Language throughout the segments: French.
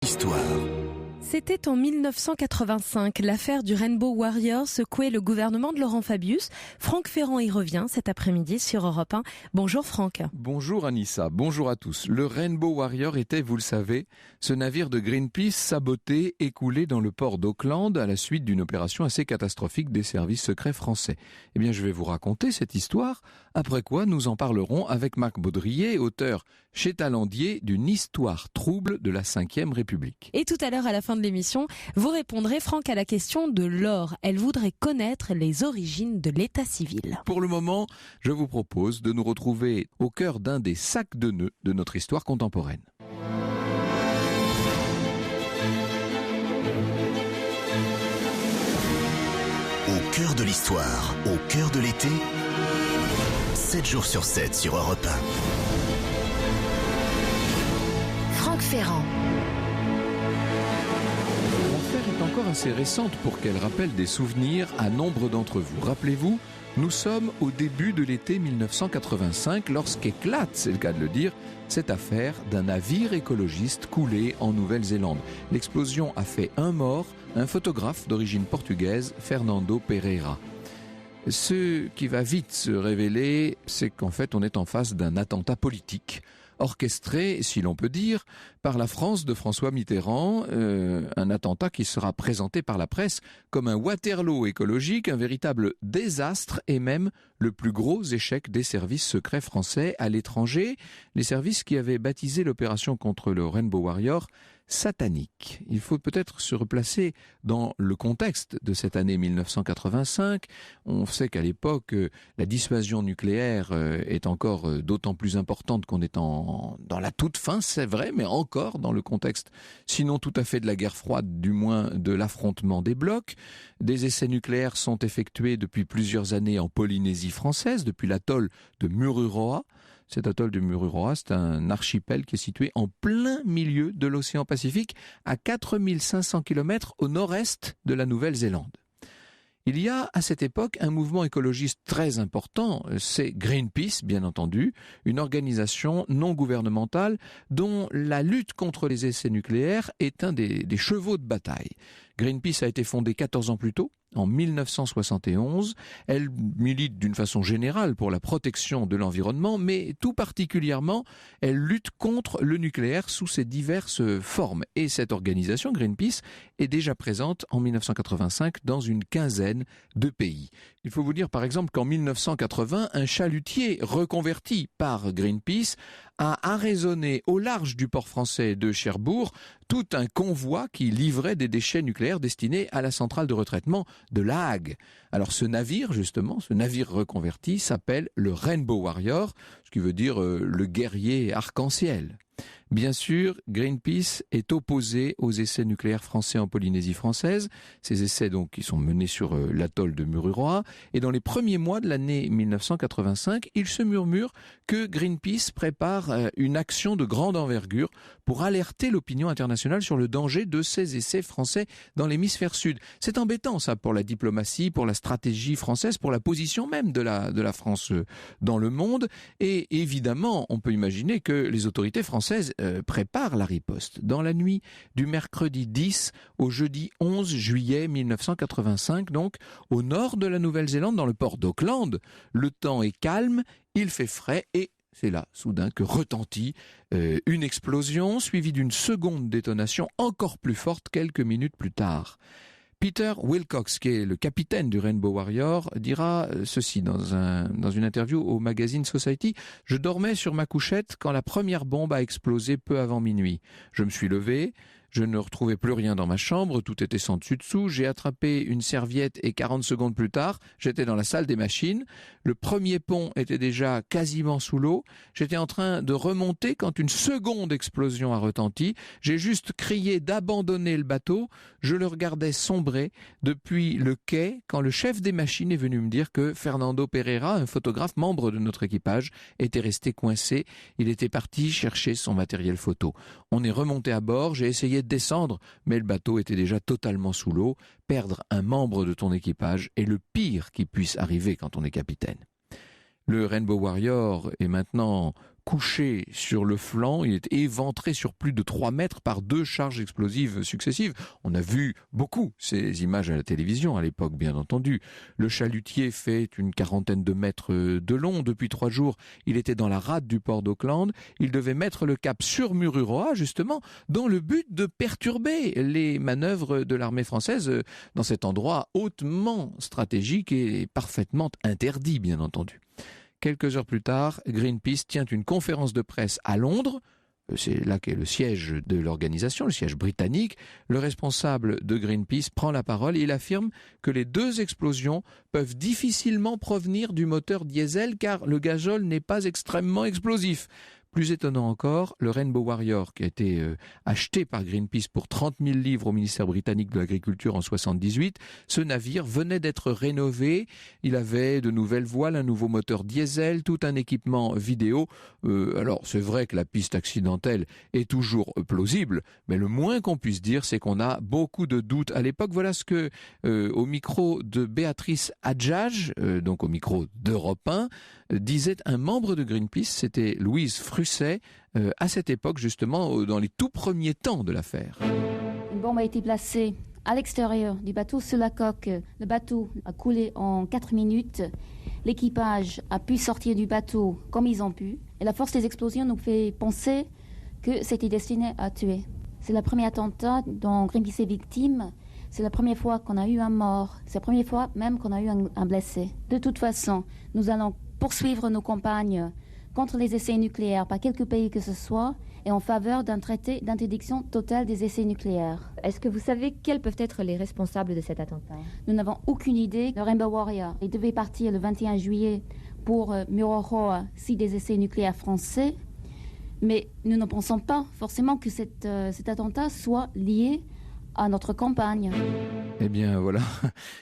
Histoire. C'était en 1985. L'affaire du Rainbow Warrior secouait le gouvernement de Laurent Fabius. Franck Ferrand y revient cet après-midi sur Europe 1. Bonjour Franck. Bonjour Anissa, bonjour à tous. Le Rainbow Warrior était, vous le savez, ce navire de Greenpeace saboté et coulé dans le port d'Auckland à la suite d'une opération assez catastrophique des services secrets français. Eh bien, je vais vous raconter cette histoire, après quoi nous en parlerons avec Marc Baudrier, auteur chez Talandier d'une histoire trouble de la Ve République. Et tout à l'heure, à la fin de l'émission, vous répondrez, Franck, à la question de Laure. Elle voudrait connaître les origines de l'état civil. Pour le moment, je vous propose de nous retrouver au cœur d'un des sacs de nœuds de notre histoire contemporaine. Au cœur de l'histoire, au cœur de l'été, 7 jours sur 7 sur Europe 1. Franck Ferrand. L'affaire est encore assez récente pour qu'elle rappelle des souvenirs à nombre d'entre vous. Rappelez-vous, nous sommes au début de l'été 1985 lorsqu'éclate, c'est le cas de le dire, cette affaire d'un navire écologiste coulé en Nouvelle-Zélande. L'explosion a fait un mort, un photographe d'origine portugaise, Fernando Pereira. Ce qui va vite se révéler, c'est qu'en fait on est en face d'un attentat politique, orchestré, si l'on peut dire, par la France de François Mitterrand, un attentat qui sera présenté par la presse comme un Waterloo écologique, un véritable désastre et même le plus gros échec des services secrets français à l'étranger, les services qui avaient baptisé l'opération contre le Rainbow Warrior satanique. Il faut peut-être se replacer dans le contexte de cette année 1985. On sait qu'à l'époque, la dissuasion nucléaire est encore d'autant plus importante qu'on est dans la toute fin, c'est vrai, mais encore dans le contexte, sinon tout à fait de la guerre froide, du moins de l'affrontement des blocs. Des essais nucléaires sont effectués depuis plusieurs années en Polynésie française, depuis l'atoll de Mururoa. Cet atoll de Mururoa, c'est un archipel qui est situé en plein milieu de l'océan Pacifique, à 4500 km au nord-est de la Nouvelle-Zélande. Il y a à cette époque un mouvement écologiste très important, c'est Greenpeace bien entendu, une organisation non gouvernementale dont la lutte contre les essais nucléaires est un des chevaux de bataille. Greenpeace a été fondée 14 ans plus tôt, en 1971. Elle milite d'une façon générale pour la protection de l'environnement, mais tout particulièrement, elle lutte contre le nucléaire sous ses diverses formes. Et cette organisation, Greenpeace, est déjà présente en 1985 dans une quinzaine de pays. Il faut vous dire par exemple qu'en 1980, un chalutier reconverti par Greenpeace a arraisonné au large du port français de Cherbourg tout un convoi qui livrait des déchets nucléaires destinés à la centrale de retraitement de La Hague. Alors ce navire, justement, ce navire reconverti s'appelle le Rainbow Warrior, ce qui veut dire le guerrier arc-en-ciel. Bien sûr, Greenpeace est opposé aux essais nucléaires français en Polynésie française. Ces essais, donc, qui sont menés sur l'atoll de Mururoa. Et dans les premiers mois de l'année 1985, il se murmure que Greenpeace prépare une action de grande envergure pour alerter l'opinion internationale sur le danger de ces essais français dans l'hémisphère sud. C'est embêtant, ça, pour la diplomatie, pour la stratégie française, pour la position même de la France dans le monde. Et évidemment, on peut imaginer que les autorités françaises prépare la riposte. Dans la nuit du mercredi 10 au jeudi 11 juillet 1985, donc, au nord de la Nouvelle-Zélande, dans le port d'Auckland, le temps est calme, il fait frais et c'est là, soudain, que retentit une explosion suivie d'une seconde détonation encore plus forte quelques minutes plus tard. Peter Wilcox, qui est le capitaine du Rainbow Warrior, dira ceci dans une interview au magazine Society. « Je dormais sur ma couchette quand la première bombe a explosé peu avant minuit. Je me suis levé, je ne retrouvais plus rien dans ma chambre, tout était sans dessus-dessous. J'ai attrapé une serviette et 40 secondes plus tard, j'étais dans la salle des machines. Le premier pont était déjà quasiment sous l'eau. J'étais en train de remonter quand une seconde explosion a retenti. J'ai juste crié d'abandonner le bateau. Je le regardais sombrer depuis le quai quand le chef des machines est venu me dire que Fernando Pereira, un photographe membre de notre équipage, était resté coincé. Il était parti chercher son matériel photo. On est remonté à bord, j'ai essayé de descendre, mais le bateau était déjà totalement sous l'eau. Perdre un membre de ton équipage est le pire qui puisse arriver quand on est capitaine. Le Rainbow Warrior est maintenant couché sur le flanc, il est éventré sur plus de 3 mètres par 2 charges explosives successives. On a vu beaucoup ces images à la télévision à l'époque, bien entendu. Le chalutier fait une 40aine de mètres de long. Depuis 3 jours, il était dans la rade du port d'Auckland. Il devait mettre le cap sur Mururoa, justement, dans le but de perturber les manœuvres de l'armée française dans cet endroit hautement stratégique et parfaitement interdit, bien entendu. Quelques heures plus tard, Greenpeace tient une conférence de presse à Londres. C'est là qu'est le siège de l'organisation, le siège britannique. Le responsable de Greenpeace prend la parole et il affirme que les 2 explosions peuvent difficilement provenir du moteur diesel car le gazole n'est pas extrêmement explosif. Plus étonnant encore, le Rainbow Warrior, qui a été acheté par Greenpeace pour 30 000 livres au ministère britannique de l'Agriculture en 1978, ce navire venait d'être rénové. Il avait de nouvelles voiles, un nouveau moteur diesel, tout un équipement vidéo. Alors, c'est vrai que la piste accidentelle est toujours plausible, mais le moins qu'on puisse dire, c'est qu'on a beaucoup de doutes. À l'époque, voilà ce que, au micro de Béatrice Adjage, donc au micro d'Europe 1, disait un membre de Greenpeace, c'était Louise Frusset, à cette époque justement, dans les tout premiers temps de l'affaire. Une bombe a été placée à l'extérieur du bateau sur la coque. Le bateau a coulé en 4 minutes. L'équipage a pu sortir du bateau comme ils ont pu. Et la force des explosions nous fait penser que c'était destiné à tuer. C'est le premier attentat dont Greenpeace est victime. C'est la première fois qu'on a eu un mort. C'est la première fois même qu'on a eu un blessé. De toute façon, nous allons poursuivre nos campagnes contre les essais nucléaires par quelque pays que ce soit et en faveur d'un traité d'interdiction totale des essais nucléaires. Est-ce que vous savez quels peuvent être les responsables de cet attentat ? Nous n'avons aucune idée. Le Rainbow Warrior, il devait partir le 21 juillet pour Mururoa, site des essais nucléaires français, mais nous ne pensons pas forcément que cet attentat soit lié à notre campagne. Eh bien voilà,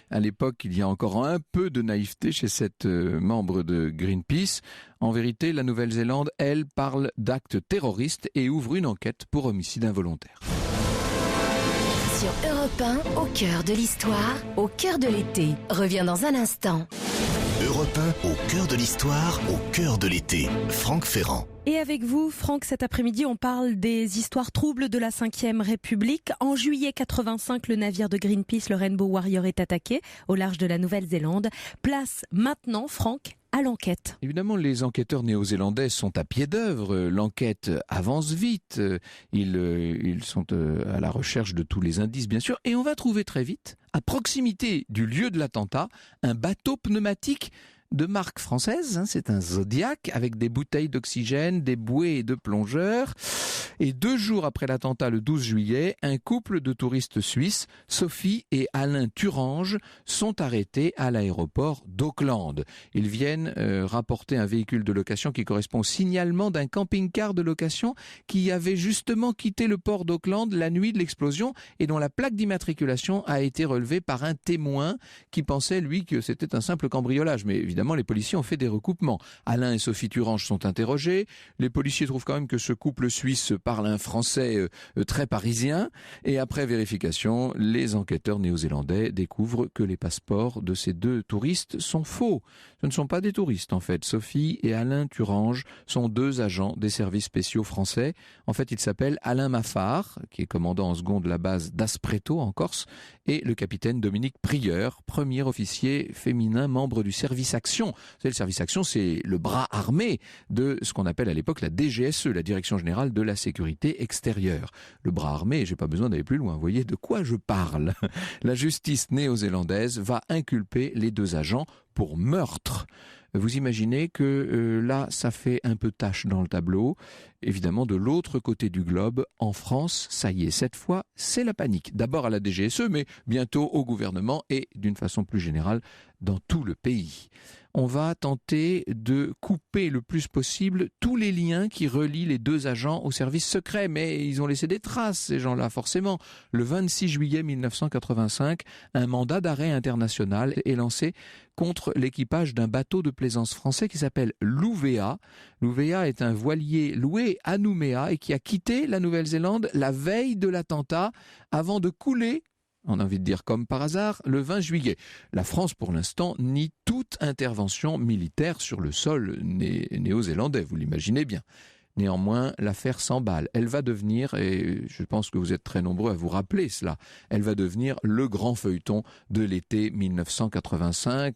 à l'époque il y a encore un peu de naïveté chez cette membre de Greenpeace. En vérité, la Nouvelle-Zélande, elle, parle d'actes terroristes et ouvre une enquête pour homicide involontaire. Sur Europe 1, au cœur de l'histoire, au cœur de l'été, revient dans un instant. Europe 1, au cœur de l'histoire, au cœur de l'été. Franck Ferrand. Et avec vous, Franck, cet après-midi, on parle des histoires troubles de la Ve République. En juillet 85, le navire de Greenpeace, le Rainbow Warrior, est attaqué au large de la Nouvelle-Zélande. Place maintenant, Franck, à l'enquête. Évidemment, les enquêteurs néo-zélandais sont à pied d'œuvre. L'enquête avance vite. Ils sont à la recherche de tous les indices, bien sûr. Et on va trouver très vite, à proximité du lieu de l'attentat, un bateau pneumatique de marque française, c'est un Zodiac avec des bouteilles d'oxygène, des bouées de plongeurs. Et 2 jours après l'attentat, le 12 juillet, un couple de touristes suisses, Sophie et Alain Thurange, sont arrêtés à l'aéroport d'Auckland. Ils viennent rapporter un véhicule de location qui correspond au signalement d'un camping-car de location qui avait justement quitté le port d'Auckland la nuit de l'explosion et dont la plaque d'immatriculation a été relevée par un témoin qui pensait, lui, que c'était un simple cambriolage. Mais évidemment, les policiers ont fait des recoupements. Alain et Sophie Thurange sont interrogés. Les policiers trouvent quand même que ce couple suisse parle un français très parisien. Et après vérification, les enquêteurs néo-zélandais découvrent que les passeports de ces 2 touristes sont faux. Ce ne sont pas des touristes, en fait. Sophie et Alain Thurange sont 2 agents des services spéciaux français. En fait, ils s'appellent Alain Maffard, qui est commandant en second de la base d'Aspreto, en Corse, et le capitaine Dominique Prieur, premier officier féminin membre du service Action. Vous savez, le service Action, c'est le bras armé de ce qu'on appelle à l'époque la DGSE, la Direction Générale de la Sécurité Extérieure. Le bras armé, j'ai pas besoin d'aller plus loin. Vous voyez de quoi je parle. La justice néo-zélandaise va inculper les 2 agents pour meurtre. Vous imaginez que là, ça fait un peu tache dans le tableau. Évidemment, de l'autre côté du globe, en France, ça y est, cette fois, c'est la panique. D'abord à la DGSE, mais bientôt au gouvernement et, d'une façon plus générale, dans tout le pays. On va tenter de couper le plus possible tous les liens qui relient les 2 agents au service secret, mais ils ont laissé des traces, ces gens-là, forcément. Le 26 juillet 1985, un mandat d'arrêt international est lancé contre l'équipage d'un bateau de plaisance français qui s'appelle l'Ouvea. L'Ouvea est un voilier loué à Nouméa et qui a quitté la Nouvelle-Zélande la veille de l'attentat avant de couler on a envie de dire comme par hasard, le 20 juillet. La France, pour l'instant, nie toute intervention militaire sur le sol néo-zélandais, vous l'imaginez bien. Néanmoins, l'affaire s'emballe. Elle va devenir, et je pense que vous êtes très nombreux à vous rappeler cela, elle va devenir le grand feuilleton de l'été 1985.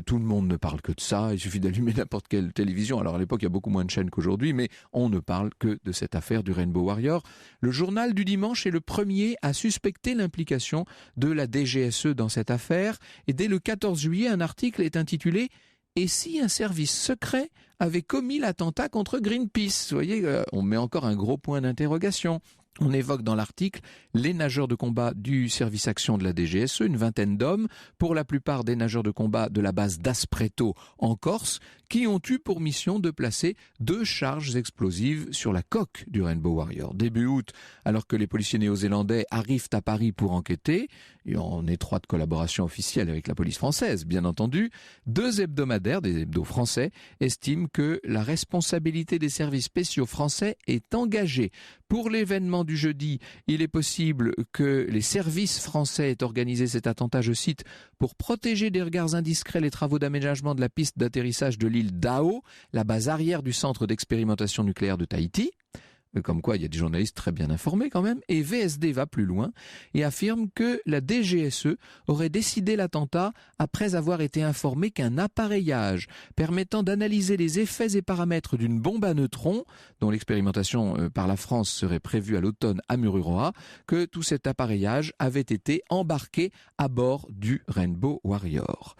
Tout le monde ne parle que de ça. Il suffit d'allumer n'importe quelle télévision. Alors à l'époque, il y a beaucoup moins de chaînes qu'aujourd'hui, mais on ne parle que de cette affaire du Rainbow Warrior. Le journal du dimanche est le premier à suspecter l'implication de la DGSE dans cette affaire. Et dès le 14 juillet, un article est intitulé « Et si un service secret avait commis l'attentat contre Greenpeace ?» Vous voyez, on met encore un gros point d'interrogation. On évoque dans l'article les nageurs de combat du service action de la DGSE, une vingtaine d'hommes, pour la plupart des nageurs de combat de la base d'Aspreto en Corse, qui ont eu pour mission de placer 2 charges explosives sur la coque du Rainbow Warrior. Début août, alors que les policiers néo-zélandais arrivent à Paris pour enquêter, et en étroite collaboration officielle avec la police française, bien entendu, 2 hebdomadaires, des hebdos français, estiment que la responsabilité des services spéciaux français est engagée. Pour l'événement du jeudi, il est possible que les services français aient organisé cet attentat, je cite, pour protéger des regards indiscrets les travaux d'aménagement de la piste d'atterrissage de l'île d'Ao, la base arrière du centre d'expérimentation nucléaire de Tahiti. Comme quoi, il y a des journalistes très bien informés quand même. Et VSD va plus loin et affirme que la DGSE aurait décidé l'attentat après avoir été informé qu'un appareillage permettant d'analyser les effets et paramètres d'une bombe à neutrons, dont l'expérimentation par la France serait prévue à l'automne à Mururoa, que tout cet appareillage avait été embarqué à bord du Rainbow Warrior.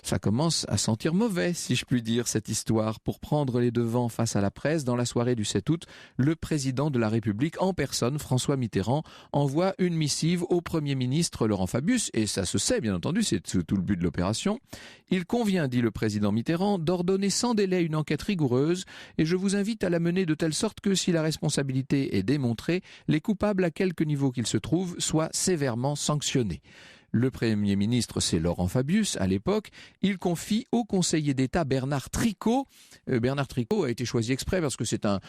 Ça commence à sentir mauvais, si je puis dire, cette histoire. Pour prendre les devants face à la presse, dans la soirée du 7 août, le président de la République, en personne, François Mitterrand, envoie une missive au Premier ministre Laurent Fabius, et ça se sait, bien entendu, c'est tout le but de l'opération. Il convient, dit le président Mitterrand, d'ordonner sans délai une enquête rigoureuse, et je vous invite à la mener de telle sorte que, si la responsabilité est démontrée, les coupables, à quelque niveau qu'ils se trouvent, soient sévèrement sanctionnés. Le Premier ministre, c'est Laurent Fabius à l'époque, il confie au conseiller d'État Bernard Tricot. Bernard Tricot a été choisi exprès parce que c'est un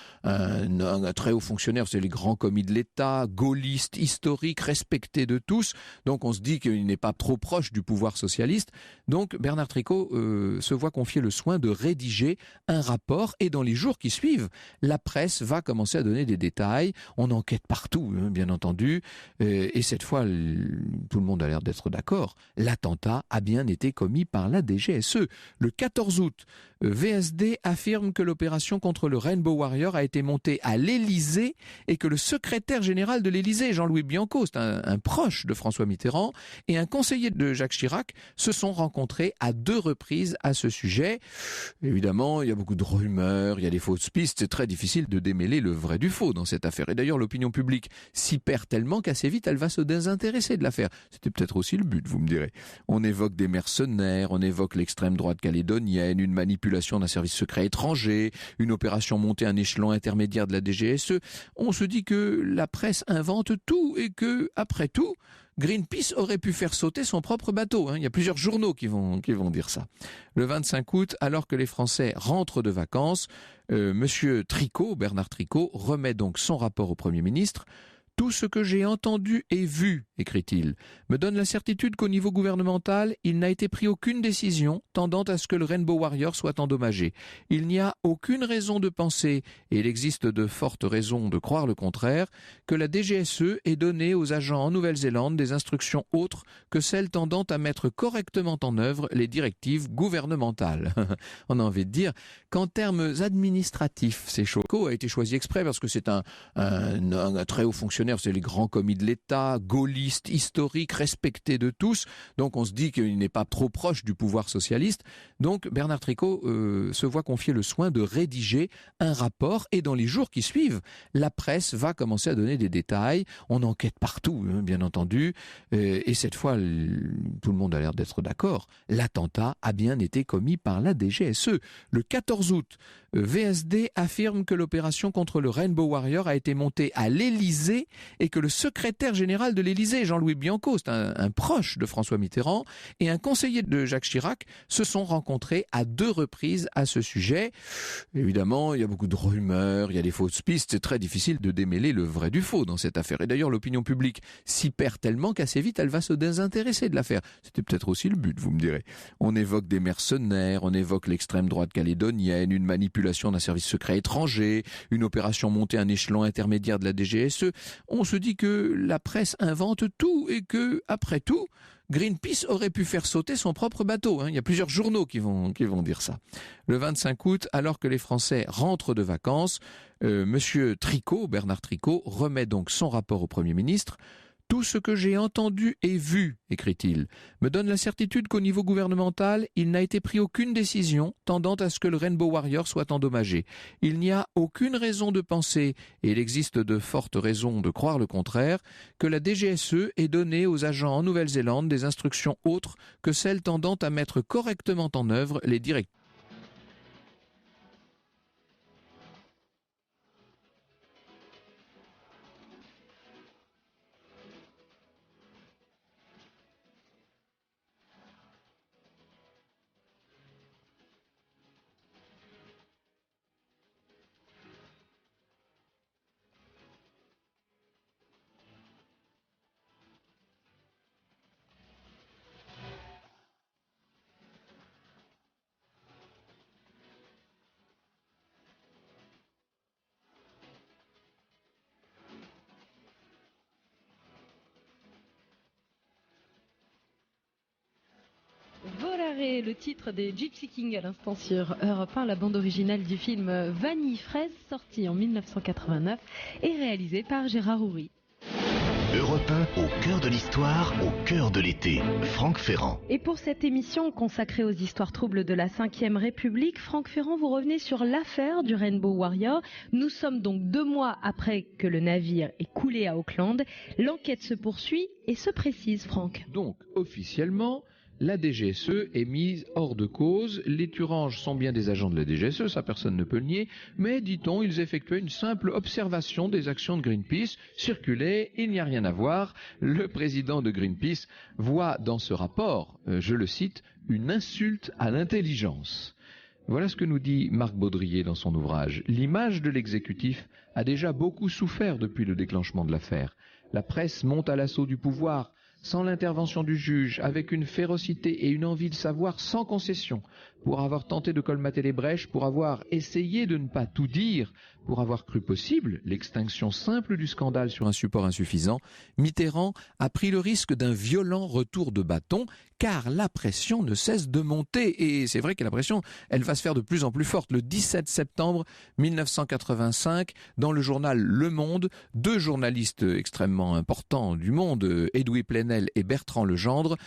très haut fonctionnaire, c'est les grands commis de l'État, gaulliste, historique, respecté de tous. Donc on se dit qu'il n'est pas trop proche du pouvoir socialiste. Donc Bernard Tricot se voit confier le soin de rédiger un rapport et dans les jours qui suivent, la presse va commencer à donner des détails. On enquête partout, bien entendu. Et cette fois, tout le monde a l'air d'être d'accord, l'attentat a bien été commis par la DGSE. Le 14 août, VSD affirme que l'opération contre le Rainbow Warrior a été montée à l'Élysée et que le secrétaire général de l'Élysée, Jean-Louis Bianco, c'est un proche de François Mitterrand, et un conseiller de Jacques Chirac se sont rencontrés à 2 reprises à ce sujet. Évidemment, il y a beaucoup de rumeurs, il y a des fausses pistes, c'est très difficile de démêler le vrai du faux dans cette affaire. Et d'ailleurs, l'opinion publique s'y perd tellement qu'assez vite, elle va se désintéresser de l'affaire. C'était peut-être aussi le but, vous me direz. On évoque des mercenaires, on évoque l'extrême droite calédonienne, une manipulation d'un service secret étranger, une opération montée à un échelon intermédiaire de la DGSE. On se dit que la presse invente tout et que, après tout, Greenpeace aurait pu faire sauter son propre bateau. Il y a plusieurs journaux qui vont dire ça. Le 25 août, alors que les Français rentrent de vacances, Monsieur Tricot, Bernard Tricot, remet donc son rapport au Premier ministre. Tout ce que j'ai entendu et vu, écrit-il, me donne la certitude qu'au niveau gouvernemental, il n'a été pris aucune décision tendant à ce que le Rainbow Warrior soit endommagé. Il n'y a aucune raison de penser, et il existe de fortes raisons de croire le contraire, que la DGSE ait donné aux agents en Nouvelle-Zélande des instructions autres que celles tendant à mettre correctement en œuvre les directives gouvernementales. On a envie de dire qu'en termes administratifs, c'est chaud. A été choisi exprès parce que c'est un très haut fonctionnaire, c'est les grands commis de l'État, gaulliste, historique, respecté de tous. Donc on se dit qu'il n'est pas trop proche du pouvoir socialiste. Donc Bernard Tricot se voit confier le soin de rédiger un rapport et dans les jours qui suivent, la presse va commencer à donner des détails. On enquête partout, bien entendu. Et cette fois, tout le monde a l'air d'être d'accord. L'attentat a bien été commis par la DGSE. Le 14 août, VSD affirme que l'opération contre le Rainbow Warrior a été montée à l'Élysée et que le secrétaire général de l'Élysée, Jean-Louis Bianco, c'est un proche de François Mitterrand, et un conseiller de Jacques Chirac se sont rencontrés à 2 reprises à ce sujet. Évidemment, il y a beaucoup de rumeurs, il y a des fausses pistes, c'est très difficile de démêler le vrai du faux dans cette affaire. Et d'ailleurs, l'opinion publique s'y perd tellement qu'assez vite, elle va se désintéresser de l'affaire. C'était peut-être aussi le but, vous me direz. On évoque des mercenaires, on évoque l'extrême droite calédonienne, une manipulation d'un service secret étranger, une opération montée à un échelon intermédiaire de la DGSE. On se dit que la presse invente tout et que, après tout, Greenpeace aurait pu faire sauter son propre bateau. Il y a plusieurs journaux qui vont dire ça. Le 25 août, alors que les Français rentrent de vacances, Monsieur Tricot, Bernard Tricot, remet donc son rapport au Premier ministre. « Tout ce que j'ai entendu et vu, écrit-il, me donne la certitude qu'au niveau gouvernemental, il n'a été pris aucune décision tendant à ce que le Rainbow Warrior soit endommagé. Il n'y a aucune raison de penser, et il existe de fortes raisons de croire le contraire, que la DGSE ait donné aux agents en Nouvelle-Zélande des instructions autres que celles tendant à mettre correctement en œuvre les directives. » Volare, le titre des Gypsy Kings à l'instant sur Europe 1, la bande originale du film Vanille Fraise, sorti en 1989 et réalisé par Gérard Houry. Europe 1, au cœur de l'histoire, au cœur de l'été. Franck Ferrand. Et pour cette émission consacrée aux histoires troubles de la Ve République, Franck Ferrand, vous revenez sur l'affaire du Rainbow Warrior. Nous sommes donc 2 mois après que le navire est coulé à Auckland. L'enquête se poursuit et se précise, Franck. Donc, officiellement, la DGSE est mise hors de cause. Les Thuranges sont bien des agents de la DGSE, ça personne ne peut le nier, mais, dit-on, ils effectuaient une simple observation des actions de Greenpeace, circulaient, il n'y a rien à voir. Le président de Greenpeace voit dans ce rapport, je le cite, une insulte à l'intelligence. Voilà ce que nous dit Marc Baudrier dans son ouvrage. L'image de l'exécutif a déjà beaucoup souffert depuis le déclenchement de l'affaire. La presse monte à l'assaut du pouvoir, sans l'intervention du juge, avec une férocité et une envie de savoir sans concession, pour avoir tenté de colmater les brèches, pour avoir essayé de ne pas tout dire, pour avoir cru possible l'extinction simple du scandale sur un support insuffisant, Mitterrand a pris le risque d'un violent retour de bâton, car la pression ne cesse de monter. Et c'est vrai que la pression, elle va se faire de plus en plus forte. Le 17 septembre 1985, dans le journal Le Monde, 2 journalistes extrêmement importants du Monde, Edoui Plenel et Bertrand Legendre,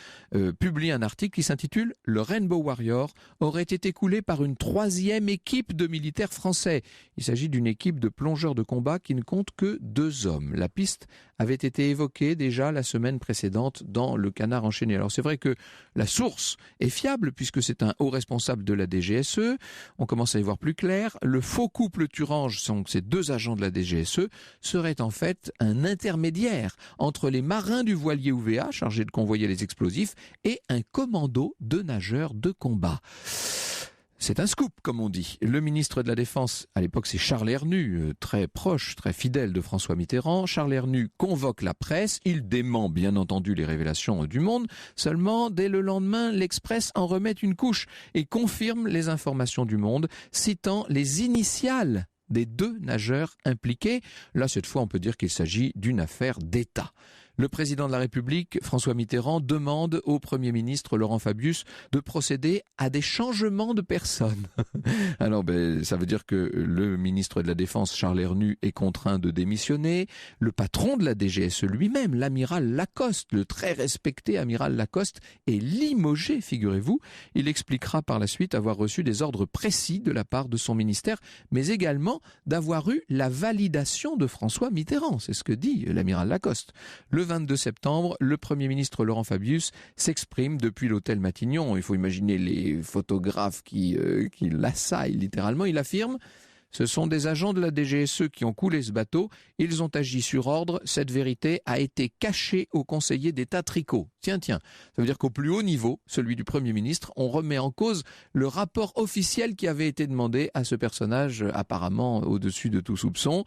publient un article qui s'intitule « Le Rainbow Warrior aurait été coulé par une 3e équipe de militaires français ». Il s'agit d'une équipe de plongeurs de combat qui ne compte que 2 hommes. La piste avait été évoquée déjà la semaine précédente dans le Canard enchaîné. Alors c'est vrai que la source est fiable puisque c'est un haut responsable de la DGSE. On commence à y voir plus clair. Le faux couple Thurange, donc ces 2 agents de la DGSE, serait en fait un intermédiaire entre les marins du voilier UVA, chargés de convoyer les explosifs, et un commando de nageurs de combat. C'est un scoop, comme on dit. Le ministre de la Défense, à l'époque, c'est Charles Hernu, très proche, très fidèle de François Mitterrand. Charles Hernu convoque la presse. Il dément, bien entendu, les révélations du Monde. Seulement, dès le lendemain, l'Express en remet une couche et confirme les informations du Monde, citant les initiales des 2 nageurs impliqués. Là, cette fois, on peut dire qu'il s'agit d'une affaire d'État. Le président de la République, François Mitterrand, demande au Premier ministre Laurent Fabius de procéder à des changements de personnes. Alors, ça veut dire que le ministre de la Défense, Charles Hernu, est contraint de démissionner. Le patron de la DGSE lui-même, l'amiral Lacoste, le très respecté amiral Lacoste, est limogé, figurez-vous. Il expliquera par la suite avoir reçu des ordres précis de la part de son ministère, mais également d'avoir eu la validation de François Mitterrand. C'est ce que dit l'amiral Lacoste. Le 22 septembre, le Premier ministre Laurent Fabius s'exprime depuis l'hôtel Matignon. Il faut imaginer les photographes qui l'assaillent littéralement. Il affirme: ce sont des agents de la DGSE qui ont coulé ce bateau. Ils ont agi sur ordre. Cette vérité a été cachée au conseiller d'État Tricot. Tiens. Ça veut dire qu'au plus haut niveau, celui du Premier ministre, on remet en cause le rapport officiel qui avait été demandé à ce personnage apparemment au-dessus de tout soupçon.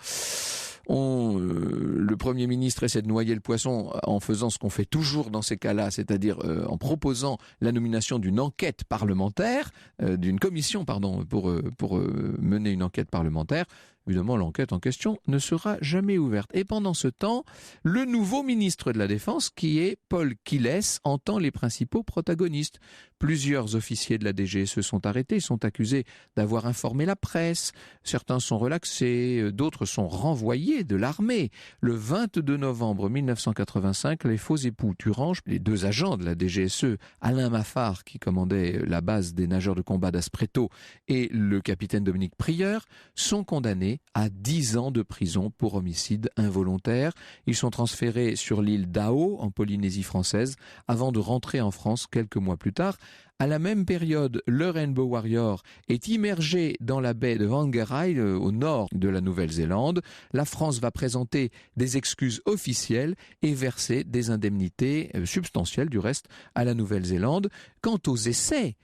Le Premier ministre essaie de noyer le poisson en faisant ce qu'on fait toujours dans ces cas-là, c'est-à-dire en proposant la nomination d'une enquête parlementaire, d'une commission, pour mener une enquête parlementaire. Évidemment, l'enquête en question ne sera jamais ouverte. Et pendant ce temps, le nouveau ministre de la Défense, qui est Paul Quilès, entend les principaux protagonistes. Plusieurs officiers de la DGSE sont arrêtés, sont accusés d'avoir informé la presse. Certains sont relaxés, d'autres sont renvoyés de l'armée. Le 22 novembre 1985, les faux époux Turange, les deux agents de la DGSE, Alain Maffard, qui commandait la base des nageurs de combat d'Aspreto, et le capitaine Dominique Prieur, sont condamnés à 10 ans de prison pour homicide involontaire. Ils sont transférés sur l'île d'Ao, en Polynésie française, avant de rentrer en France quelques mois plus tard. À la même période, le Rainbow Warrior est immergé dans la baie de Whangarei, au nord de la Nouvelle-Zélande. La France va présenter des excuses officielles et verser des indemnités substantielles, du reste, à la Nouvelle-Zélande. Quant aux essais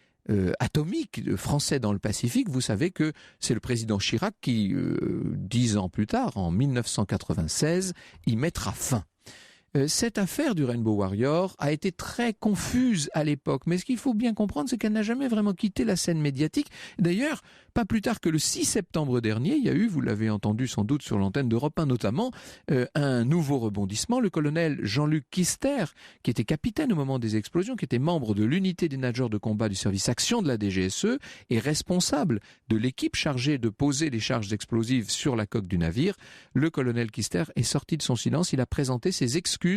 atomique français dans le Pacifique, vous savez que c'est le président Chirac qui, 10 ans plus tard, en 1996, y mettra fin. Cette affaire du Rainbow Warrior a été très confuse à l'époque, mais ce qu'il faut bien comprendre, c'est qu'elle n'a jamais vraiment quitté la scène médiatique. D'ailleurs, pas plus tard que le 6 septembre dernier, il y a eu, vous l'avez entendu sans doute sur l'antenne d'Europe 1 notamment, un nouveau rebondissement. Le colonel Jean-Luc Kister, qui était capitaine au moment des explosions, qui était membre de l'unité des nageurs de combat du service action de la DGSE et responsable de l'équipe chargée de poser les charges explosives sur la coque du navire. Le colonel Kister est sorti de son silence. Il a présenté ses excuses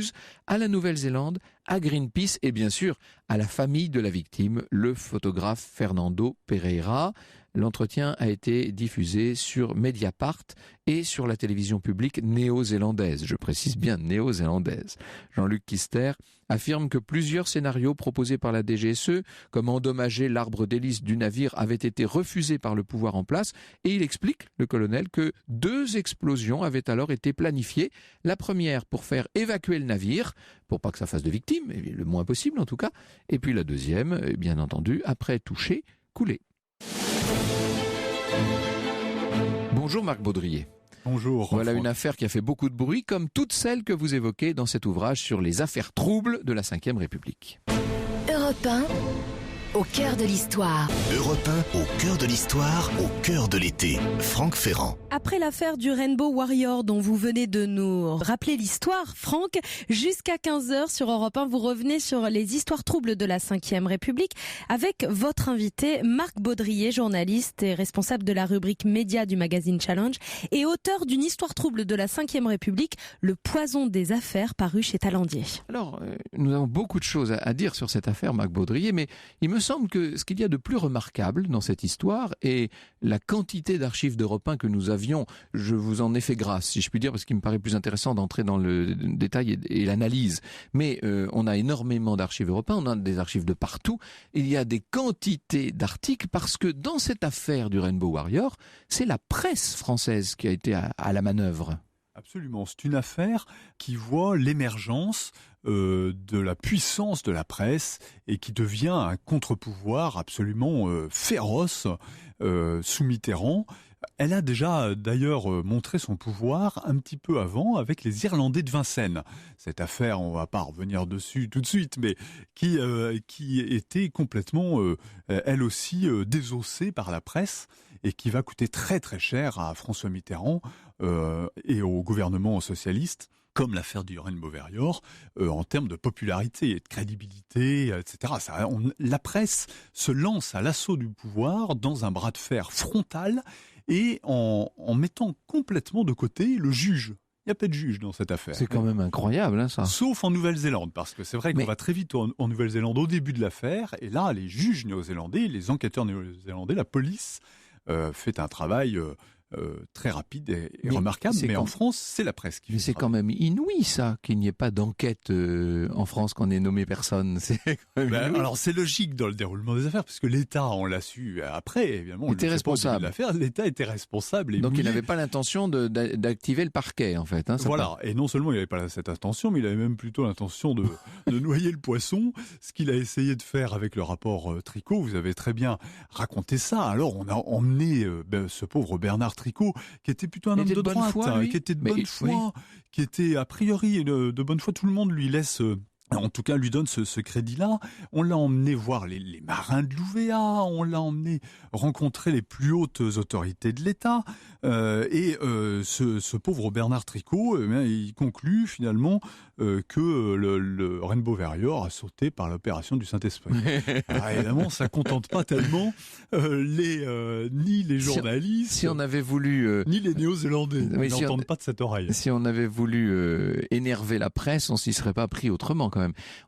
à la Nouvelle-Zélande, à Greenpeace et bien sûr à la famille de la victime, le photographe Fernando Pereira. L'entretien a été diffusé sur Mediapart et sur la télévision publique néo-zélandaise. Je précise bien néo-zélandaise. Jean-Luc Kister affirme que plusieurs scénarios proposés par la DGSE, comme endommager l'arbre d'hélice du navire, avaient été refusés par le pouvoir en place. Et il explique, le colonel, que 2 explosions avaient alors été planifiées. La première pour faire évacuer le navire, pour pas que ça fasse de victimes, le moins possible en tout cas. Et puis la deuxième, bien entendu, après toucher, couler. Bonjour Marc Baudrier. Bonjour. Voilà une affaire qui a fait beaucoup de bruit, comme toutes celles que vous évoquez dans cet ouvrage sur les affaires troubles de la Ve République. Europe 1, au cœur de l'histoire. Europe 1, au cœur de l'histoire, au cœur de l'été. Franck Ferrand. Après l'affaire du Rainbow Warrior dont vous venez de nous rappeler l'histoire, Franck, jusqu'à 15h sur Europe 1, vous revenez sur les histoires troubles de la Ve République avec votre invité Marc Baudrier, journaliste et responsable de la rubrique médias du magazine Challenge et auteur d'une histoire trouble de la Ve République, Le poison des affaires, paru chez Talandier. Alors, nous avons beaucoup de choses à dire sur cette affaire, Marc Baudrier, mais il me semble que ce qu'il y a de plus remarquable dans cette histoire est la quantité d'archives d'Europe 1 que nous avions. Je vous en ai fait grâce, si je puis dire, parce qu'il me paraît plus intéressant d'entrer dans le détail et l'analyse. Mais on a énormément d'archives européennes, on a des archives de partout. Il y a des quantités d'articles parce que dans cette affaire du Rainbow Warrior, c'est la presse française qui a été à la manœuvre. Absolument, c'est une affaire qui voit l'émergence de la puissance de la presse et qui devient un contre-pouvoir absolument féroce sous Mitterrand. Elle a déjà d'ailleurs montré son pouvoir un petit peu avant avec les Irlandais de Vincennes. Cette affaire, on ne va pas revenir dessus tout de suite, mais qui était complètement, elle aussi, désossée par la presse et qui va coûter très très cher à François Mitterrand et au gouvernement socialiste, comme l'affaire du Rainbow Warrior, en termes de popularité et de crédibilité, etc. La presse se lance à l'assaut du pouvoir dans un bras de fer frontal et en mettant complètement de côté le juge. Il n'y a pas de juge dans cette affaire. C'est quand même incroyable, hein, ça. Sauf en Nouvelle-Zélande, parce que c'est vrai qu'on va très vite en Nouvelle-Zélande au début de l'affaire, et là, les juges néo-zélandais, les enquêteurs néo-zélandais, la police fait un travail très rapide et remarquable. Mais en France, c'est la presse qui fait. Mais c'est quand même inouï ça, qu'il n'y ait pas d'enquête en France, qu'on ait nommé personne. C'est quand même alors c'est logique dans le déroulement des affaires, puisque l'État, on l'a su après, évidemment, il était responsable. L'État était responsable. Donc il n'avait pas l'intention d'activer le parquet, en fait. Voilà, et non seulement il n'avait pas cette intention, mais il avait même plutôt l'intention de noyer le poisson, ce qu'il a essayé de faire avec le rapport Tricot. Vous avez très bien raconté ça. Alors on a emmené ce pauvre Bernard Tricot, qui était plutôt un homme de droite, qui était de bonne foi, qui était a priori de bonne foi. Tout le monde lui laisse... En tout cas, lui donne ce crédit-là. On l'a emmené voir les marins de l'UVA, on l'a emmené rencontrer les plus hautes autorités de l'État. Ce pauvre Bernard Tricot, il conclut finalement que le Rainbow Warrior a sauté par l'opération du Saint-Esprit. Alors, évidemment, ça contente pas tellement ni les journalistes, si on avait voulu, ni les Néo-Zélandais. Ils n'entendent pas de cette oreille. Si on avait voulu énerver la presse, on s'y serait pas pris autrement quand même.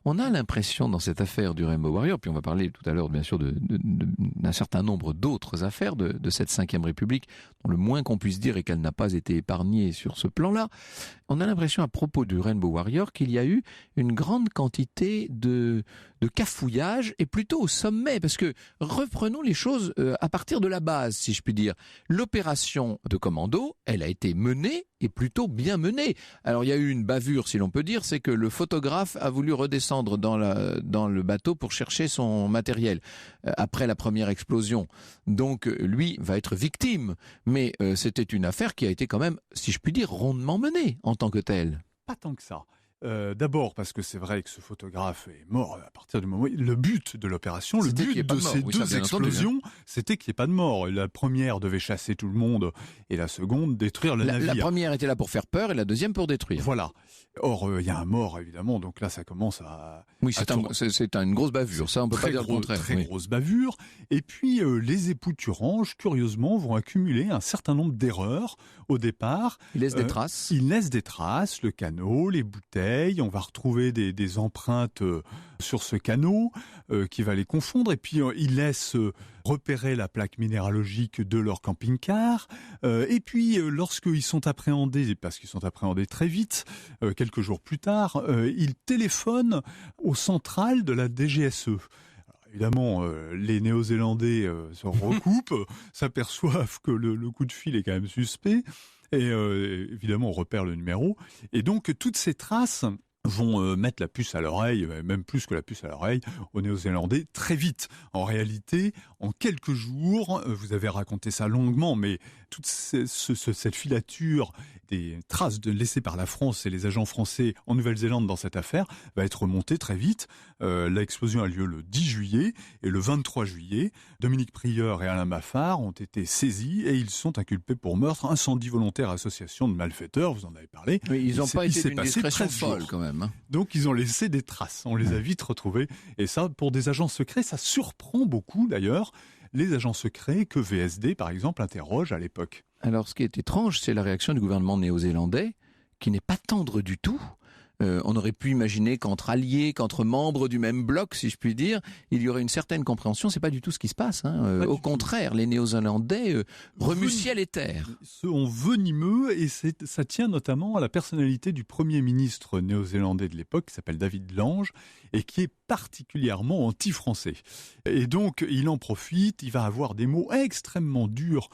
On a l'impression dans cette affaire du Rainbow Warrior, puis on va parler tout à l'heure bien sûr d'un certain nombre d'autres affaires de cette 5e République, dont le moins qu'on puisse dire est qu'elle n'a pas été épargnée sur ce plan-là. On a l'impression à propos du Rainbow Warrior qu'il y a eu une grande quantité de cafouillage, et plutôt au sommet, parce que reprenons les choses à partir de la base, si je puis dire. L'opération de commando, elle a été menée, et plutôt bien menée. Alors il y a eu une bavure, si l'on peut dire, c'est que le photographe a voulu redescendre dans le bateau pour chercher son matériel après la première explosion. Donc lui va être victime, mais c'était une affaire qui a été quand même, si je puis dire, rondement menée en tant que telle. Pas tant que ça. D'abord parce que c'est vrai que ce photographe est mort à partir du moment où le but de l'opération, le but de ces deux explosions, c'était qu'il n'y ait pas de mort. La première devait chasser tout le monde et la seconde détruire le navire. La première était là pour faire peur et la deuxième pour détruire. Voilà. Or, il y a un mort évidemment, donc là ça commence à... Oui, c'est une grosse bavure, ça on peut pas dire le contraire. Très grosse bavure. Et puis les époux Thurange, curieusement, vont accumuler un certain nombre d'erreurs au départ. Ils laissent des traces. Ils laissent des traces, le canot, les bouteilles. On va retrouver des empreintes sur ce canot qui va les confondre. Et puis, ils laissent repérer la plaque minéralogique de leur camping-car. Et puis, lorsqu'ils sont appréhendés, parce qu'ils sont appréhendés très vite, quelques jours plus tard, ils téléphonent au central de la DGSE. Évidemment, les Néo-Zélandais se recoupent, s'aperçoivent que le coup de fil est quand même suspect. Et évidemment, on repère le numéro. Et donc, toutes ces traces vont mettre la puce à l'oreille, même plus que la puce à l'oreille, aux Néo-Zélandais très vite. En réalité, en quelques jours, vous avez raconté ça longuement, mais toute cette filature des traces laissées par la France et les agents français en Nouvelle-Zélande dans cette affaire va être remontée très vite. L'explosion a lieu le 10 juillet et le 23 juillet, Dominique Prieur et Alain Maffard ont été saisis et ils sont inculpés pour meurtre, incendie volontaire, association de malfaiteurs, vous en avez parlé. Oui, ils n'ont pas été d'une discrétion folle quand même. Donc ils ont laissé des traces, on les a vite retrouvés. Et ça, pour des agents secrets, ça surprend beaucoup d'ailleurs les agents secrets que VSD, par exemple, interroge à l'époque. Alors ce qui est étrange, c'est la réaction du gouvernement néo-zélandais, qui n'est pas tendre du tout. On aurait pu imaginer qu'entre alliés, qu'entre membres du même bloc, si je puis dire, il y aurait une certaine compréhension. C'est pas du tout ce qui se passe. Au contraire, les Néo-Zélandais remuent ciel et terre. On venimeux, et ça tient notamment à la personnalité du Premier ministre néo-zélandais de l'époque, qui s'appelle David Lange, et qui est particulièrement anti-français. Et donc, il en profite, il va avoir des mots extrêmement durs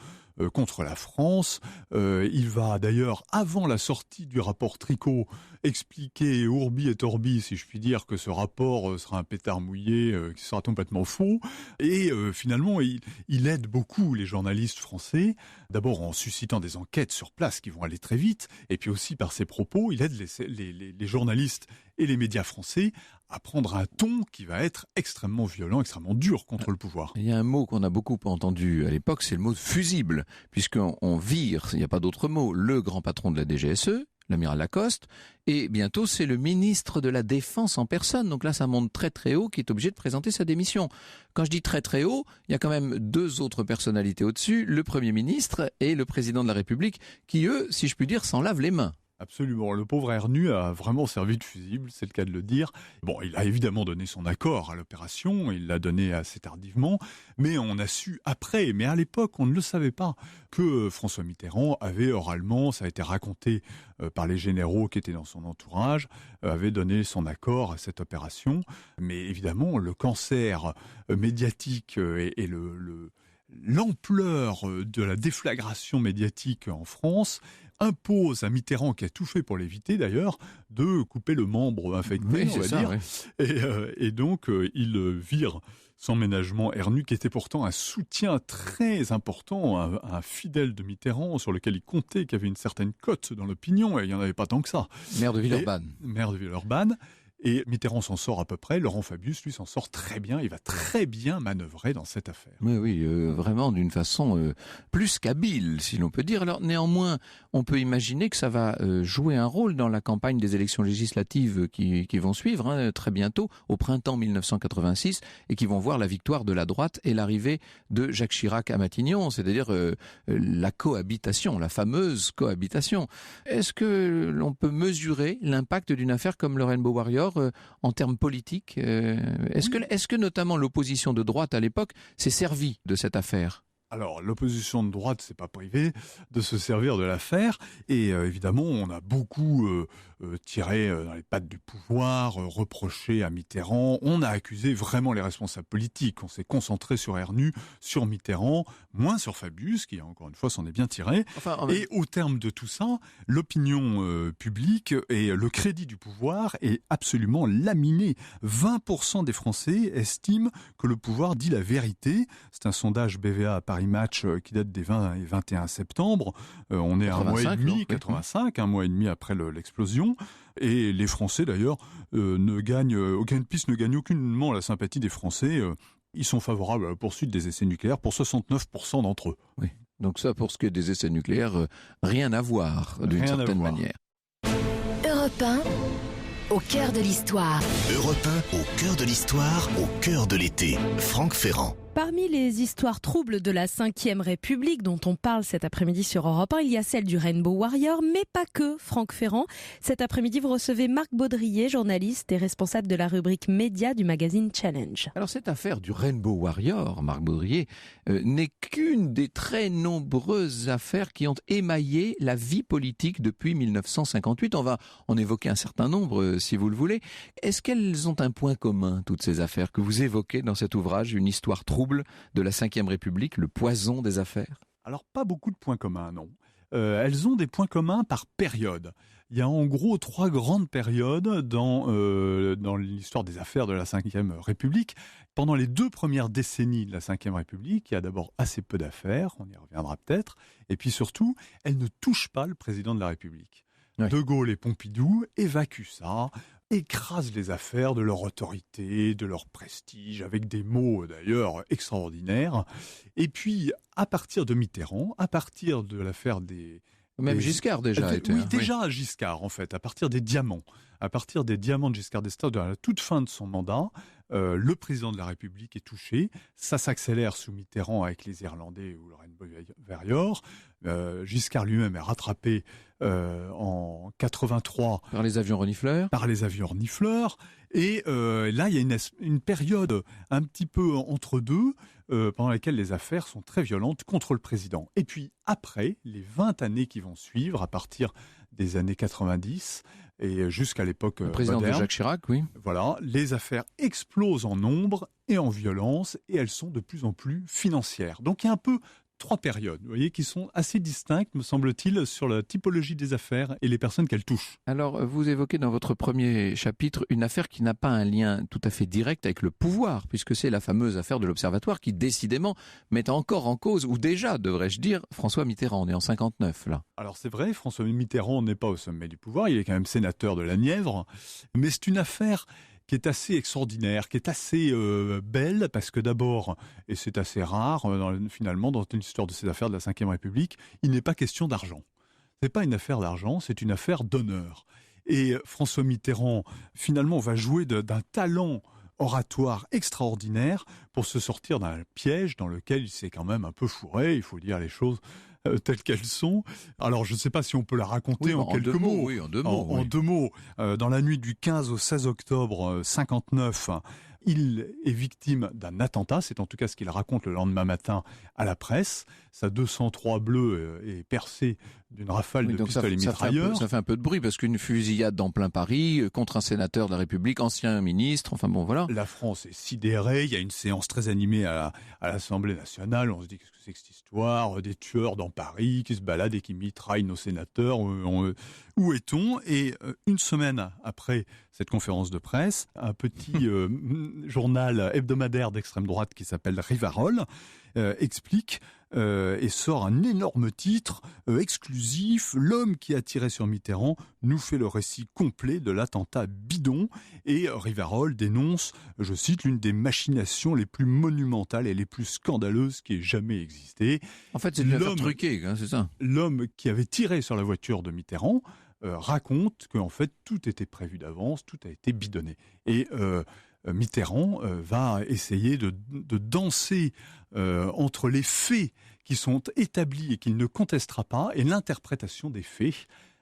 contre la France. Il va d'ailleurs, avant la sortie du rapport Tricot, expliquer Ourbi et Torbi, si je puis dire, que ce rapport sera un pétard mouillé, qui sera complètement faux. Et finalement, il aide beaucoup les journalistes français, d'abord en suscitant des enquêtes sur place qui vont aller très vite, et puis aussi par ses propos, il aide les journalistes et les médias français à prendre un ton qui va être extrêmement violent, extrêmement dur contre le pouvoir. Il y a un mot qu'on a beaucoup entendu à l'époque, c'est le mot fusible, puisqu'on vire, il n'y a pas d'autre mot, le grand patron de la DGSE, l'amiral Lacoste, et bientôt c'est le ministre de la Défense en personne. Donc là, ça monte très très haut, qui est obligé de présenter sa démission. Quand je dis très très haut, il y a quand même deux autres personnalités au-dessus, le Premier ministre et le Président de la République, qui eux, si je puis dire, s'en lavent les mains. Absolument. Le pauvre Ernu a vraiment servi de fusible, c'est le cas de le dire. Bon, il a évidemment donné son accord à l'opération, il l'a donné assez tardivement, mais on a su après, mais à l'époque, on ne le savait pas, que François Mitterrand avait oralement, ça a été raconté par les généraux qui étaient dans son entourage, avait donné son accord à cette opération. Mais évidemment, le cancer médiatique et l'ampleur de la déflagration médiatique en France impose à Mitterrand, qui a tout fait pour l'éviter d'ailleurs, de couper le membre infecté, Oui, on va dire. Oui. Et donc, il vire sans ménagement Ernu, qui était pourtant un soutien très important, un fidèle de Mitterrand, sur lequel il comptait, qui avait une certaine cote dans l'opinion, et il n'y en avait pas tant que ça. Maire de Villeurbanne. Maire de Villeurbanne. Et Mitterrand s'en sort à peu près, Laurent Fabius, lui, s'en sort très bien, il va très bien manœuvrer dans cette affaire. Oui, vraiment d'une façon plus qu'habile, si l'on peut dire. Alors néanmoins, on peut imaginer que ça va jouer un rôle dans la campagne des élections législatives qui vont suivre très bientôt, au printemps 1986, et qui vont voir la victoire de la droite et l'arrivée de Jacques Chirac à Matignon, c'est-à-dire la cohabitation, la fameuse cohabitation. Est-ce que l'on peut mesurer l'impact d'une affaire comme le Rainbow Warrior en termes politiques? Est-ce que notamment l'opposition de droite à l'époque s'est servie de cette affaire? Alors, l'opposition de droite, c'est pas privé de se servir de l'affaire. Et évidemment, on a beaucoup tiré dans les pattes du pouvoir, reproché à Mitterrand. On a accusé vraiment les responsables politiques. On s'est concentré sur Ernu, sur Mitterrand, moins sur Fabius, qui, encore une fois, s'en est bien tiré. Et au terme de tout ça, l'opinion publique et le crédit du pouvoir est absolument laminé. 20% des Français estiment que le pouvoir dit la vérité. C'est un sondage BVA à Paris Match qui date des 20 et 21 septembre. On est 85, un mois et demi, 85, un mois et demi après l'explosion. Et les Français, d'ailleurs, Greenpeace ne gagne aucunement la sympathie des Français. Ils sont favorables à la poursuite des essais nucléaires pour 69% d'entre eux. Oui. Donc ça, pour ce qui est des essais nucléaires, rien à voir d'une certaine manière. Europe 1, au cœur de l'histoire. Europe 1, au cœur de l'histoire, au cœur de l'été. Franck Ferrand. Parmi les histoires troubles de la Ve République dont on parle cet après-midi sur Europe 1, il y a celle du Rainbow Warrior, mais pas que, Franck Ferrand. Cet après-midi, vous recevez Marc Baudrier, journaliste et responsable de la rubrique médias du magazine Challenge. Alors cette affaire du Rainbow Warrior, Marc Baudrier, n'est qu'une des très nombreuses affaires qui ont émaillé la vie politique depuis 1958. On va en évoquer un certain nombre, si vous le voulez. Est-ce qu'elles ont un point commun, toutes ces affaires que vous évoquez dans cet ouvrage, une histoire trouble de la Ve République, le poison des affaires? Alors, pas beaucoup de points communs, non. Elles ont des points communs par période. Il y a en gros 3 grandes périodes dans l'histoire des affaires de la Ve République. Pendant les 2 premières décennies de la Ve République, il y a d'abord assez peu d'affaires, on y reviendra peut-être, et puis surtout, elles ne touchent pas le président de la République. Oui. De Gaulle et Pompidou évacuent ça, écrasent les affaires de leur autorité, de leur prestige, avec des mots d'ailleurs extraordinaires. Et puis, à partir de Mitterrand, à partir de l'affaire des... Même Giscard déjà était. Oui, déjà Giscard en fait, à partir des diamants. À partir des diamants de Giscard d'Estaing, à la toute fin de son mandat, le président de la République est touché. Ça s'accélère sous Mitterrand avec les Irlandais ou le Rainbow Warrior. Giscard lui-même est rattrapé en 83 par les avions renifleurs. Et là, il y a une période un petit peu entre deux pendant laquelle les affaires sont très violentes contre le président. Et puis après, les 20 années qui vont suivre, à partir des années 90 et jusqu'à l'époque le président moderne, de Jacques Chirac, oui. Voilà, les affaires explosent en nombre et en violence et elles sont de plus en plus financières. Donc il y a un peu 3 périodes, vous voyez, qui sont assez distinctes, me semble-t-il, sur la typologie des affaires et les personnes qu'elles touchent. Alors, vous évoquez dans votre premier chapitre une affaire qui n'a pas un lien tout à fait direct avec le pouvoir, puisque c'est la fameuse affaire de l'Observatoire qui, décidément, met encore en cause, ou déjà, devrais-je dire, François Mitterrand. On est en 59, là. Alors, c'est vrai, François Mitterrand n'est pas au sommet du pouvoir, il est quand même sénateur de la Nièvre, mais c'est une affaire qui est assez extraordinaire, qui est assez belle, parce que d'abord, et c'est assez rare, finalement, dans l'histoire de ces affaires de la Ve République, il n'est pas question d'argent. Ce n'est pas une affaire d'argent, c'est une affaire d'honneur. Et François Mitterrand, finalement, va jouer d'un talent oratoire extraordinaire pour se sortir d'un piège dans lequel il s'est quand même un peu fourré, il faut dire les choses telles qu'elles sont. Alors, je ne sais pas si on peut la raconter en quelques mots. Oui, en deux mots. En deux mots, dans la nuit du 15 au 16 octobre 59, il est victime d'un attentat, c'est en tout cas ce qu'il raconte le lendemain matin à la presse. Sa 203 bleue est percée d'une rafale de pistolets mitrailleurs. Ça fait un peu de bruit parce qu'une fusillade dans plein Paris contre un sénateur de la République, ancien ministre, enfin bon voilà. La France est sidérée, il y a une séance très animée à l'Assemblée nationale, on se dit qu'est-ce que c'est que cette histoire, des tueurs dans Paris qui se baladent et qui mitraillent nos sénateurs, où est-on? Et une semaine après cette conférence de presse, un petit journal hebdomadaire d'extrême droite qui s'appelle Rivarol explique et sort un énorme titre exclusif. L'homme qui a tiré sur Mitterrand nous fait le récit complet de l'attentat bidon. Et Rivarol dénonce, je cite, l'une des machinations les plus monumentales et les plus scandaleuses qui ait jamais existé. En fait, c'est une affaire truquée, hein, c'est ça. L'homme qui avait tiré sur la voiture de Mitterrand raconte qu'en fait tout était prévu d'avance, tout a été bidonné. Et Mitterrand va essayer de danser entre les faits qui sont établis et qu'il ne contestera pas et l'interprétation des faits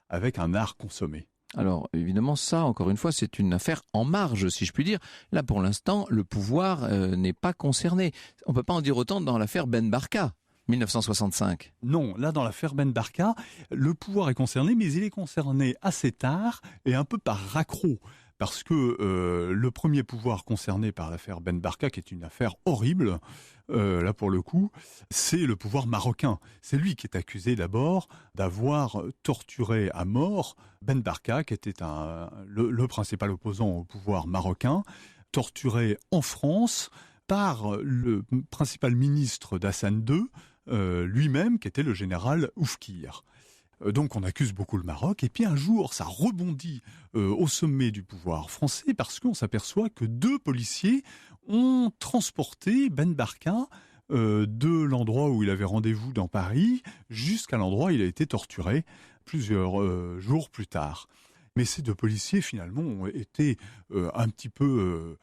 avec un art consommé. Alors évidemment ça, encore une fois, c'est une affaire en marge, si je puis dire. Là pour l'instant, le pouvoir n'est pas concerné. On ne peut pas en dire autant dans l'affaire Ben Barka. 1965. Non, là dans l'affaire Ben Barka, le pouvoir est concerné, mais il est concerné assez tard et un peu par raccro. Parce que le premier pouvoir concerné par l'affaire Ben Barka, qui est une affaire horrible, là pour le coup, c'est le pouvoir marocain. C'est lui qui est accusé d'abord d'avoir torturé à mort Ben Barka, qui était le principal opposant au pouvoir marocain, torturé en France par le principal ministre d'Hassan II, lui-même, qui était le général Oufkir. Donc on accuse beaucoup le Maroc, et puis un jour ça rebondit au sommet du pouvoir français parce qu'on s'aperçoit que 2 policiers ont transporté Ben Barka de l'endroit où il avait rendez-vous dans Paris jusqu'à l'endroit où il a été torturé plusieurs jours plus tard. Mais ces 2 policiers finalement ont été un petit peu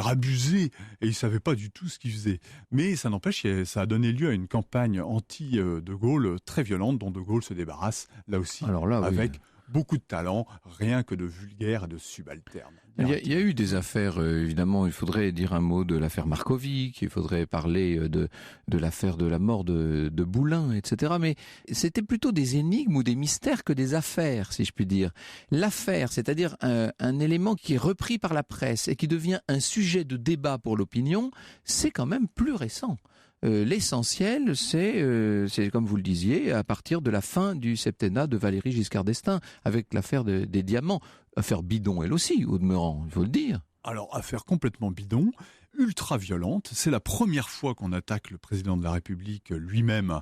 abusés, et ils savaient pas du tout ce qu'ils faisaient. Mais ça n'empêche, ça a donné lieu à une campagne anti-De Gaulle très violente, dont De Gaulle se débarrasse, là aussi, avec beaucoup de talent, rien que de vulgaire et de subalterne. Il y a eu des affaires, évidemment, il faudrait dire un mot de l'affaire Markovic, il faudrait parler de l'affaire de la mort de Boulin, etc. Mais c'était plutôt des énigmes ou des mystères que des affaires, si je puis dire. L'affaire, c'est-à-dire un élément qui est repris par la presse et qui devient un sujet de débat pour l'opinion, c'est quand même plus récent. L'essentiel, c'est comme vous le disiez, à partir de la fin du septennat de Valéry Giscard d'Estaing, avec l'affaire des diamants. Affaire bidon, elle aussi, au demeurant, il faut le dire. Alors, affaire complètement bidon, ultra violente. C'est la première fois qu'on attaque le président de la République lui-même.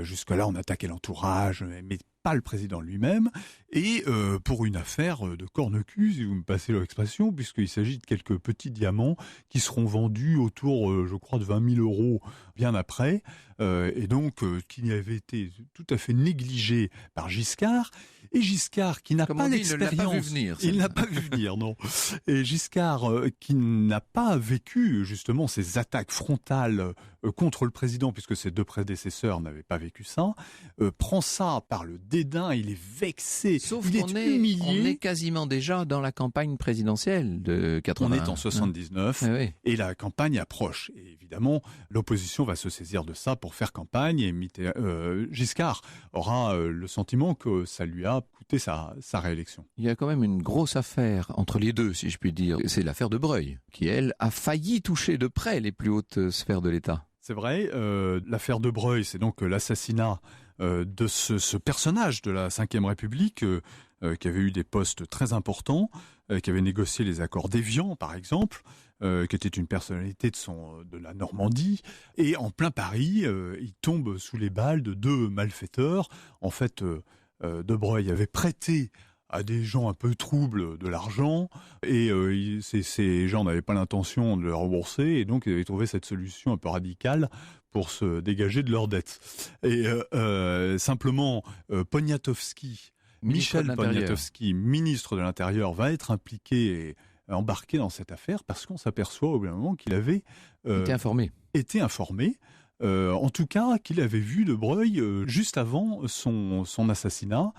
Jusque-là, on attaquait l'entourage, mais pas le président lui-même, et pour une affaire de corne-cul, si vous me passez l'expression, puisqu'il s'agit de quelques petits diamants qui seront vendus autour, je crois, de 20 000 € bien après, et donc qui avait été tout à fait négligé par Giscard, et Giscard qui n'a pas l'expérience, il n'a pas vu venir, non, et Giscard qui n'a pas vécu justement ces attaques frontales contre le président, puisque ses 2 prédécesseurs n'avaient pas vécu ça, prend ça par le dédain, il est vexé, sauf il qu'on est humilié. On est quasiment déjà dans la campagne présidentielle de 80. On est en 79 et la campagne approche. Et évidemment, l'opposition va se saisir de ça pour faire campagne, et Giscard aura le sentiment que ça lui a coûté sa réélection. Il y a quand même une grosse affaire entre les deux, si je puis dire. C'est l'affaire de Breuil, qui, elle, a failli toucher de près les plus hautes sphères de l'État. C'est vrai, l'affaire de Breuil, c'est donc l'assassinat de ce personnage de la Ve République qui avait eu des postes très importants, qui avait négocié les accords d'Évian, par exemple, qui était une personnalité de la Normandie. Et en plein Paris, il tombe sous les balles de 2 malfaiteurs. En fait, de Breuil avait prêté à des gens un peu troubles de l'argent, et ces gens n'avaient pas l'intention de le rembourser, et donc ils avaient trouvé cette solution un peu radicale pour se dégager de leurs dettes. Et simplement, Michel Poniatowski, ministre de l'Intérieur, va être impliqué et embarqué dans cette affaire parce qu'on s'aperçoit au bout d'un moment qu'il avait été informé En tout cas, qu'il avait vu De Broglie juste avant son assassinat,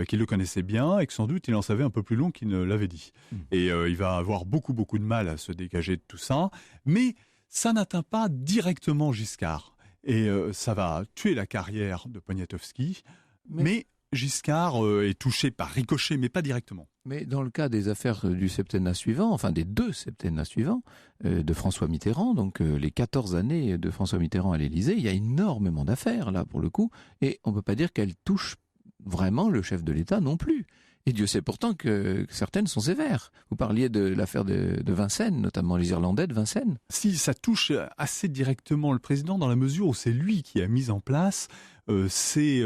qu'il le connaissait bien et que sans doute il en savait un peu plus long qu'il ne l'avait dit. Et il va avoir beaucoup de mal à se dégager de tout ça, mais ça n'atteint pas directement Giscard. Et ça va tuer la carrière de Poniatowski, mais Giscard est touché par ricochet, mais pas directement. Mais dans le cas des affaires du septennat suivant, enfin des 2 septennats suivants, de François Mitterrand, donc les 14 années de François Mitterrand à l'Élysée, il y a énormément d'affaires là pour le coup, et on ne peut pas dire qu'elles touchent vraiment le chef de l'État non plus. Et Dieu sait pourtant que certaines sont sévères. Vous parliez de l'affaire de Vincennes, notamment les Irlandais de Vincennes. Si, ça touche assez directement le président dans la mesure où c'est lui qui a mis en place ces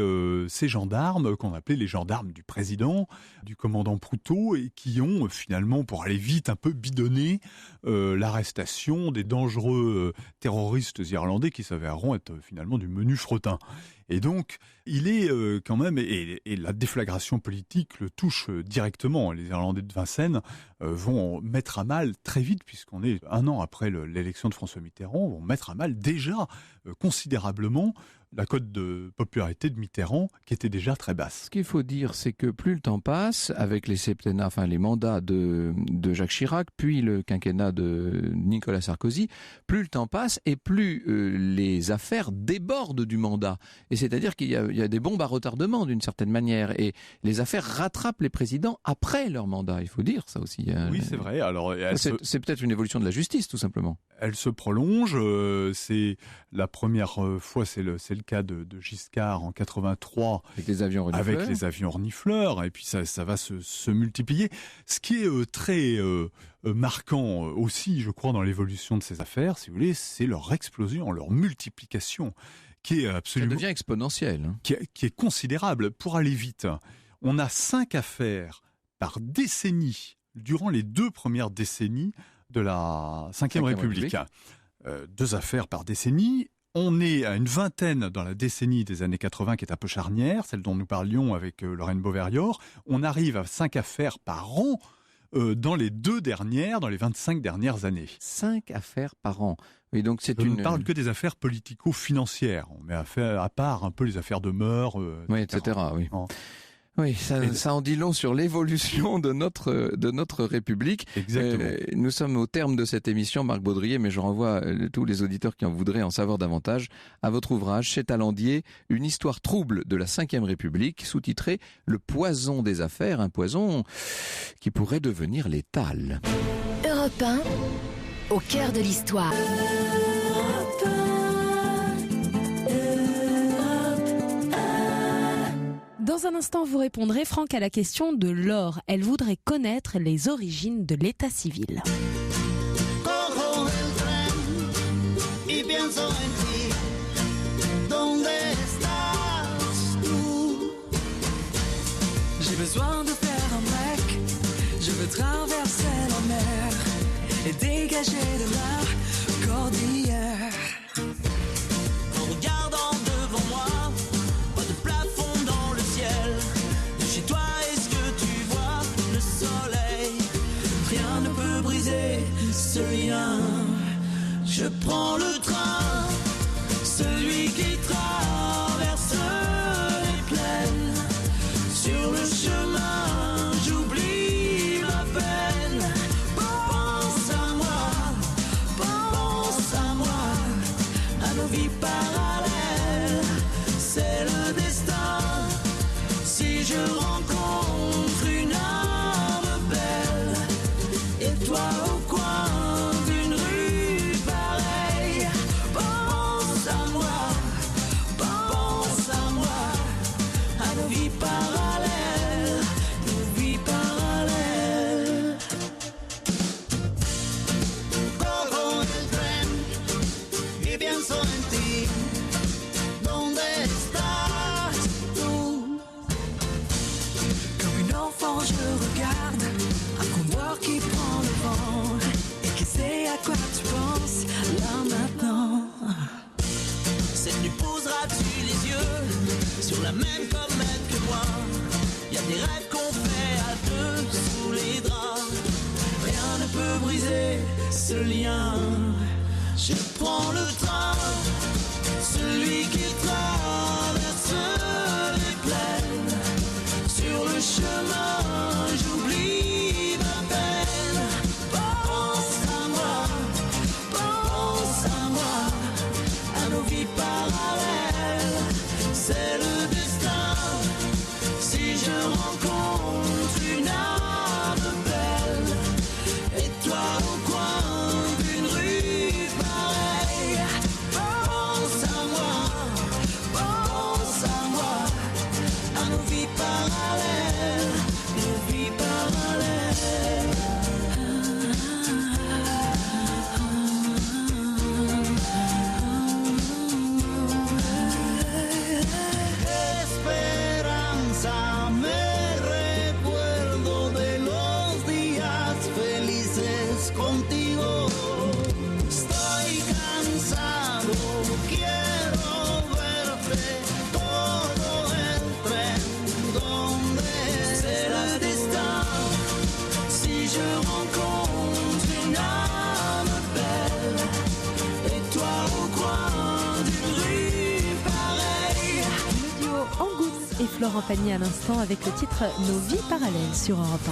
gendarmes qu'on appelait les gendarmes du président, du commandant Proutot, et qui ont finalement, pour aller vite, un peu bidonné l'arrestation des dangereux terroristes irlandais qui s'avéreront être finalement du menu fretin. Et donc, il est quand même, et la déflagration politique le touche directement. Les Irlandais de Vincennes vont mettre à mal très vite, puisqu'on est 1 an après l'élection de François Mitterrand, vont mettre à mal déjà considérablement la cote de popularité de Mitterrand, qui était déjà très basse. Ce qu'il faut dire, c'est que plus le temps passe, avec les septennats, enfin les mandats de Jacques Chirac, puis le quinquennat de Nicolas Sarkozy, plus le temps passe et plus les affaires débordent du mandat. Et c'est-à-dire qu'il y a des bombes à retardement d'une certaine manière, et les affaires rattrapent les présidents après leur mandat. Il faut dire ça aussi. Oui, c'est vrai. Alors, c'est peut-être une évolution de la justice, tout simplement. Elle se prolonge. C'est la première fois, c'est le cas de Giscard en 83 avec les avions renifleurs, et puis ça va se multiplier. Ce qui est très marquant aussi, je crois, dans l'évolution de ces affaires, si vous voulez, c'est leur explosion, leur multiplication, qui est absolument... Ça devient exponentiel. Qui est considérable. Pour aller vite, on a 5 affaires par décennie, durant les 2 premières décennies de la Ve République. 2 affaires par décennie. On est à une vingtaine dans la décennie des années 80, qui est un peu charnière, celle dont nous parlions avec Lorraine Beauverrior. On arrive à 5 affaires par an dans les 25 dernières années. 5 affaires par an. Oui, donc Je ne parle que des affaires politico-financières. On met à part un peu les affaires de mœurs, etc. Oui. Oui, ça en dit long sur l'évolution de notre République. Exactement. Nous sommes au terme de cette émission, Marc Baudrier, mais je renvoie tous les auditeurs qui en voudraient en savoir davantage à votre ouvrage chez Talandier, Une histoire trouble de la Ve République, sous-titré Le poison des affaires, un poison qui pourrait devenir létal. Europe 1, au cœur de l'histoire. Dans un instant, vous répondrez, Franck, à la question de Laure. Elle voudrait connaître les origines de l'état civil. J'ai besoin de faire un break. Je veux traverser la mer et dégager de la cordillère. En regardant devant moi, chez toi, est-ce que tu vois le soleil? Rien ne peut briser ce lien. Je prends le train, celui qui traverse les plaines. Sur le chemin, j'oublie ma peine. Pense à moi, à nos vies parallèles. C'est le destin. Si je rencontre une âme belle, et toi au coin d'une rue pareille, pense à moi, à nos vies parallèles, Corro el tren y pienso en ti. ¿Dónde estás tú? Comme une enfant, je regarde un convoi qui prend le vent et qui sait à quoi tu penses là maintenant. Cette nuit poseras-tu les yeux sur la même comète que moi? Y a des rêves qu'on fait à 2 sous les draps. Rien ne peut briser ce lien. Je prends le train, celui qui traverse les plaines. Sur le chemin, j'oublie ma peine. Pense à moi, à nos vies parallèles. C'est le destin. Si je rencontre une âme belle, et toi au coin d'une rue pareille, pense à moi, à nos vies parallèles, nos vies parallèles. Esperanza, me recuerdo de los días felices contigo. Estoy cansado, quiero verte todo el tren. ¿Dónde será el destin? Si je rencontre une âme belle, et toi au coin d'une rue pareille. Le duo Angoune et Florent Pagny à l'instant avec le titre Nos vies parallèles sur Europe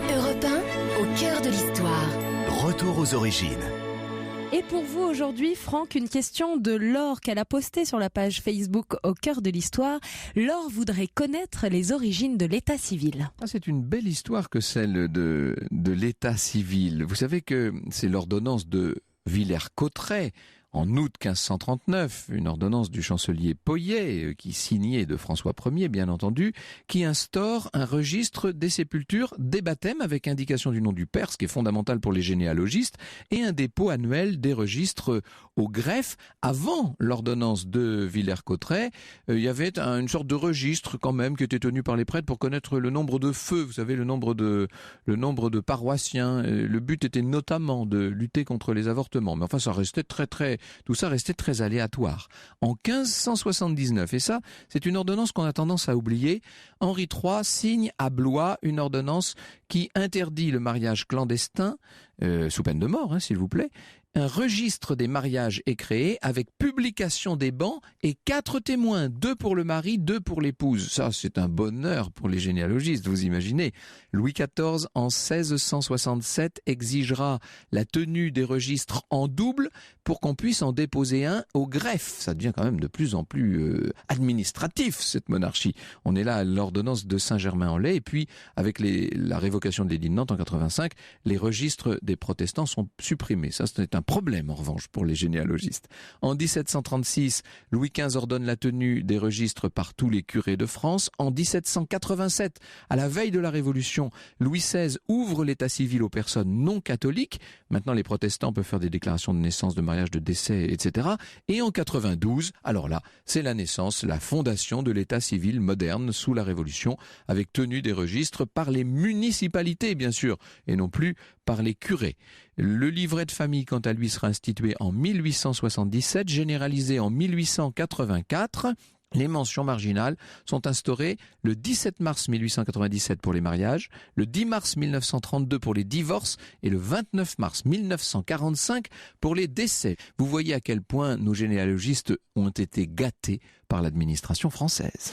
1. Europe 1, au cœur de l'histoire. Retour aux origines. Et pour vous aujourd'hui, Franck, une question de Laure qu'elle a postée sur la page Facebook Au cœur de l'histoire. Laure voudrait connaître les origines de l'état civil. C'est une belle histoire que celle de l'état civil. Vous savez que c'est l'ordonnance de Villers-Cotterêts en août 1539, une ordonnance du chancelier Poyet, qui signait de François Ier, bien entendu, qui instaure un registre des sépultures, des baptêmes avec indication du nom du père, ce qui est fondamental pour les généalogistes, et un dépôt annuel des registres au greffe. Avant l'ordonnance de Villers-Cotterêts, il y avait une sorte de registre quand même qui était tenu par les prêtres pour connaître le nombre de feux, vous savez, le nombre de paroissiens. Le but était notamment de lutter contre les avortements. Mais enfin, ça restait tout ça restait très aléatoire. En 1579, et ça, c'est une ordonnance qu'on a tendance à oublier, Henri III signe à Blois une ordonnance qui interdit le mariage clandestin, sous peine de mort, s'il vous plaît. Un registre des mariages est créé avec publication des bans et 4 témoins, 2 pour le mari, 2 pour l'épouse. Ça, c'est un bonheur pour les généalogistes, vous imaginez. Louis XIV, en 1667, exigera la tenue des registres en double pour qu'on puisse en déposer un au greffe. Ça devient quand même de plus en plus administratif, cette monarchie. On est là à l'ordonnance de Saint-Germain-en-Laye, et puis avec la révocation de l'édit de Nantes en 85, les registres des protestants sont supprimés. Ça, c'est un problème, en revanche, pour les généalogistes. En 1736, Louis XV ordonne la tenue des registres par tous les curés de France. En 1787, à la veille de la Révolution, Louis XVI ouvre l'état civil aux personnes non catholiques. Maintenant, les protestants peuvent faire des déclarations de naissance, de mariage, de décès, etc. Et en 92, alors là, c'est la naissance, la fondation de l'état civil moderne sous la Révolution, avec tenue des registres par les municipalités, bien sûr, et non plus par les curés. Le livret de famille, quant à lui, sera institué en 1877, généralisé en 1884. Les mentions marginales sont instaurées le 17 mars 1897 pour les mariages, le 10 mars 1932 pour les divorces et le 29 mars 1945 pour les décès. Vous voyez à quel point nos généalogistes ont été gâtés par l'administration française.